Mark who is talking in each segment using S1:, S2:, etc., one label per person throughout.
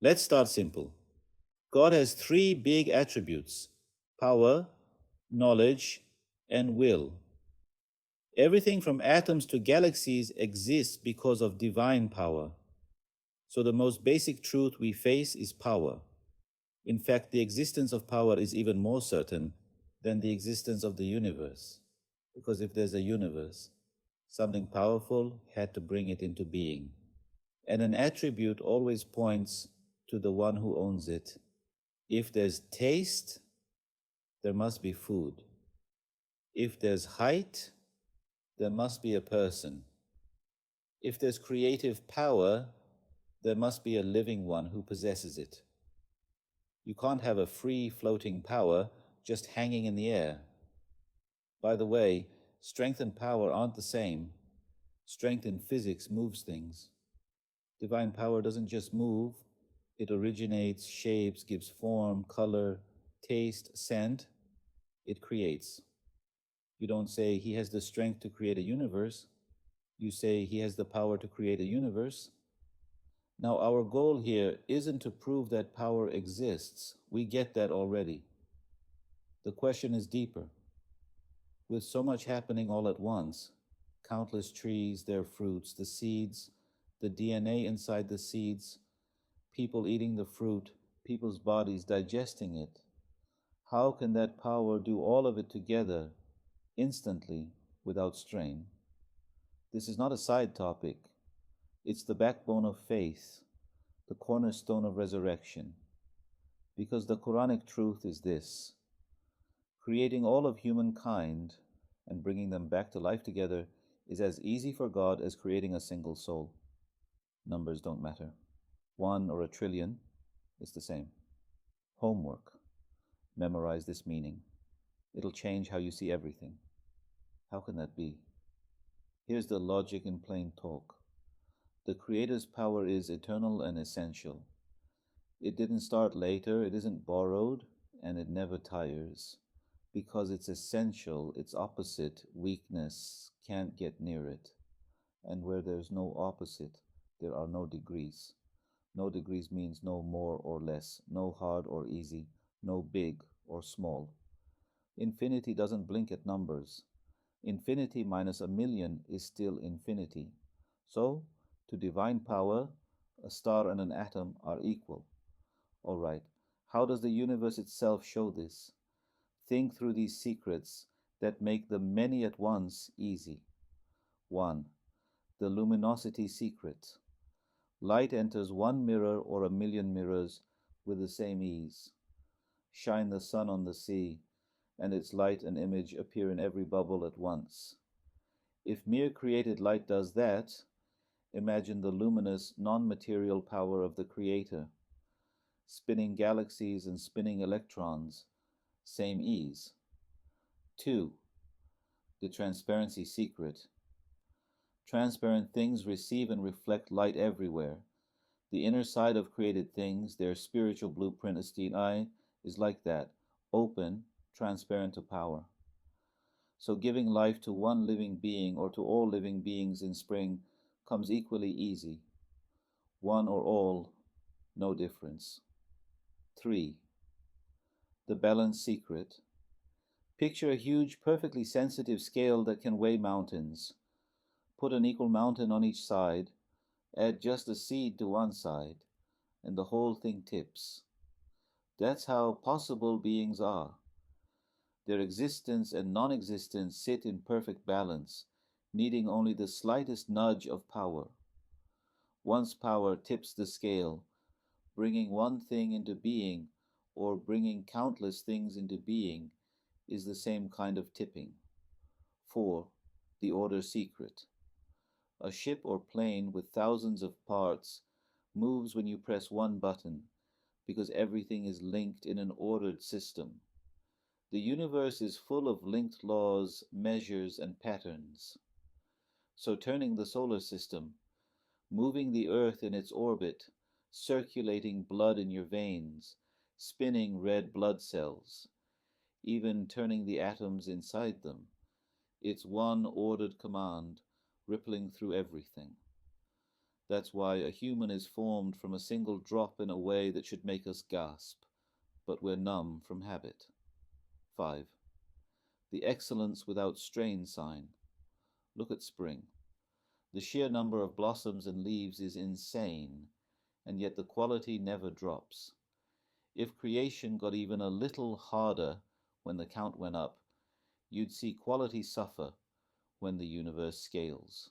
S1: Let's start simple. God has three big attributes: power, knowledge, and will. Everything from atoms to galaxies exists because of divine power. So the most basic truth we face is power. In fact, the existence of power is even more certain than the existence of the universe. Because if there's a universe, something powerful had to bring it into being. And an attribute always points to the one who owns it. If there's taste, there must be food. If there's height, there must be a person. If there's creative power, there must be a living one who possesses it. You can't have a free floating power just hanging in the air. By the way, strength and power aren't the same. Strength in physics moves things. Divine power doesn't just move, it originates, shapes, gives form, color, taste, scent. It creates. You don't say he has the strength to create a universe. You say he has the power to create a universe. Now, our goal here isn't to prove that power exists. We get that already. The question is deeper. With so much happening all at once, countless trees, their fruits, the seeds, the DNA inside the seeds, people eating the fruit, people's bodies digesting it, how can that power do all of it together, instantly, without strain? This is not a side topic. It's the backbone of faith, the cornerstone of resurrection. Because the Quranic truth is this: creating all of humankind and bringing them back to life together is as easy for God as creating a single soul. Numbers don't matter. 1 or a trillion, it's the same. Homework. Memorize this meaning. It'll change how you see everything. How can that be? Here's the logic in plain talk. The Creator's power is eternal and essential. It didn't start later, it isn't borrowed, and it never tires. Because it's essential, its opposite, weakness, can't get near it. And where there's no opposite, there are no degrees. No degrees means no more or less, no hard or easy, no big or small. Infinity doesn't blink at numbers. Infinity minus a million is still infinity. So, to divine power, a star and an atom are equal. All right, how does the universe itself show this? Think through these secrets that make the many at once easy. 1. The luminosity secret. Light enters one mirror or a million mirrors with the same ease. Shine the sun on the sea, and its light and image appear in every bubble at once. If mere created light does that, imagine the luminous, non-material power of the Creator. Spinning galaxies and spinning electrons, same ease. 2. The transparency secret. Transparent things receive and reflect light everywhere. The inner side of created things, their spiritual blueprint, esteemed eye, is like that, open, transparent to power. So giving life to one living being or to all living beings in spring comes equally easy. One or all, no difference. 3. The balance secret. Picture a huge, perfectly sensitive scale that can weigh mountains. Put an equal mountain on each side, add just a seed to one side, and the whole thing tips. That's how possible beings are. Their existence and non-existence sit in perfect balance, needing only the slightest nudge of power. Once power tips the scale, bringing one thing into being or bringing countless things into being is the same kind of tipping. 4. The order secret. A ship or plane with thousands of parts moves when you press one button, because everything is linked in an ordered system. The universe is full of linked laws, measures, and patterns. So turning the solar system, moving the earth in its orbit, circulating blood in your veins, spinning red blood cells, even turning the atoms inside them, it's one ordered command rippling through everything. That's why a human is formed from a single drop in a way that should make us gasp, but we're numb from habit. 5. The excellence without strain sign. Look at spring. The sheer number of blossoms and leaves is insane, and yet the quality never drops. If creation got even a little harder when the count went up, you'd see quality suffer when the universe scales.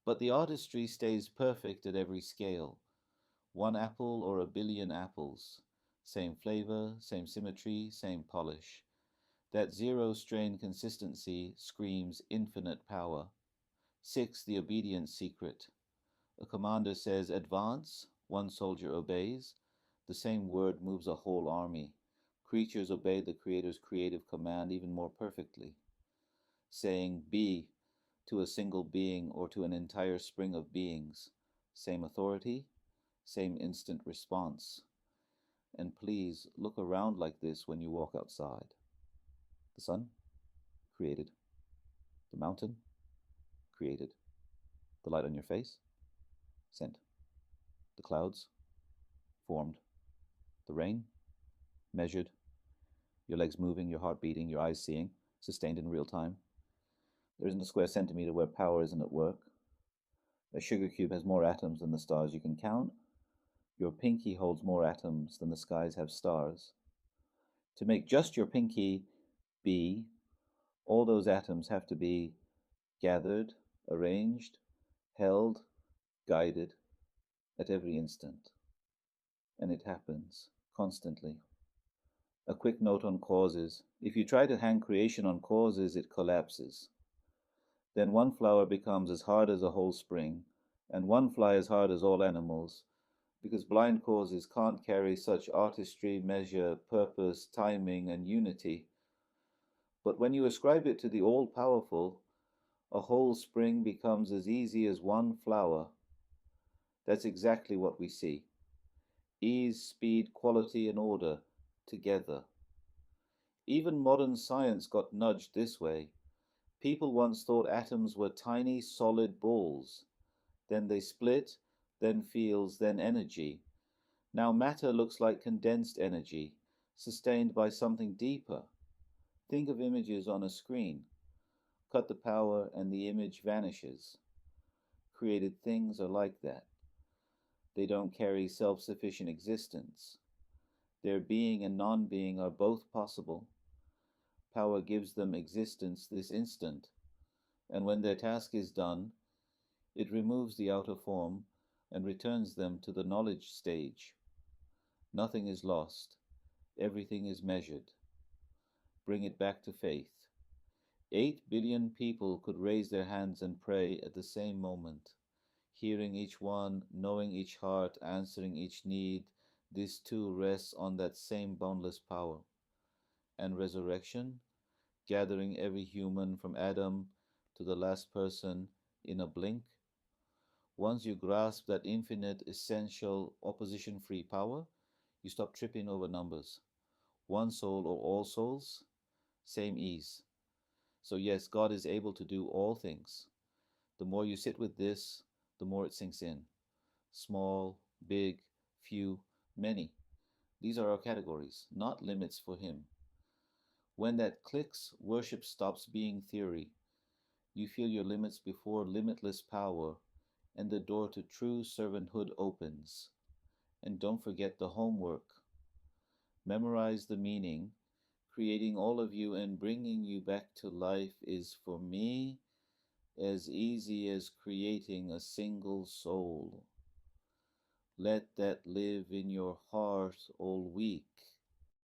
S1: But the artistry stays perfect at every scale. One apple or a billion apples. Same flavor, same symmetry, same polish. That zero strain consistency screams infinite power. 6. The obedience secret. A commander says, "Advance," one soldier obeys. The same word moves a whole army. Creatures obey the Creator's creative command even more perfectly. Saying "be" to a single being or to an entire spring of beings. Same authority, same instant response. And please look around like this when you walk outside. The sun, created. The mountain, created. The light on your face, sent. The clouds, formed. The rain, measured. Your legs moving, your heart beating, your eyes seeing, sustained in real time. There isn't a square centimeter where power isn't at work. A sugar cube has more atoms than the stars you can count. Your pinky holds more atoms than the skies have stars. To make just your pinky be, all those atoms have to be gathered, arranged, held, guided at every instant. And it happens constantly. A quick note on causes. If you try to hang creation on causes, it collapses. Then one flower becomes as hard as a whole spring, and one fly as hard as all animals, because blind causes can't carry such artistry, measure, purpose, timing, and unity. But when you ascribe it to the all-powerful, a whole spring becomes as easy as one flower. That's exactly what we see. Ease, speed, quality, and order together. Even modern science got nudged this way. People once thought atoms were tiny, solid balls. Then they split, then fields, then energy. Now matter looks like condensed energy, sustained by something deeper. Think of images on a screen. Cut the power and the image vanishes. Created things are like that. They don't carry self-sufficient existence. Their being and non-being are both possible. Power gives them existence this instant, and when their task is done, it removes the outer form and returns them to the knowledge stage. Nothing is lost. Everything is measured. Bring it back to faith. 8 billion people could raise their hands and pray at the same moment, hearing each one, knowing each heart, answering each need. This too rests on that same boundless power. And resurrection, gathering every human from Adam to the last person in a blink. Once you grasp that infinite, essential, opposition-free power, you stop tripping over numbers. One soul or all souls, same ease. So yes, God is able to do all things. The more you sit with this, the more it sinks in. Small, big, few, many. These are our categories, not limits for Him. When that clicks, worship stops being theory. You feel your limits before limitless power, and the door to true servanthood opens. And don't forget the homework. Memorize the meaning. Creating all of you and bringing you back to life is, for me, as easy as creating a single soul. Let that live in your heart all week.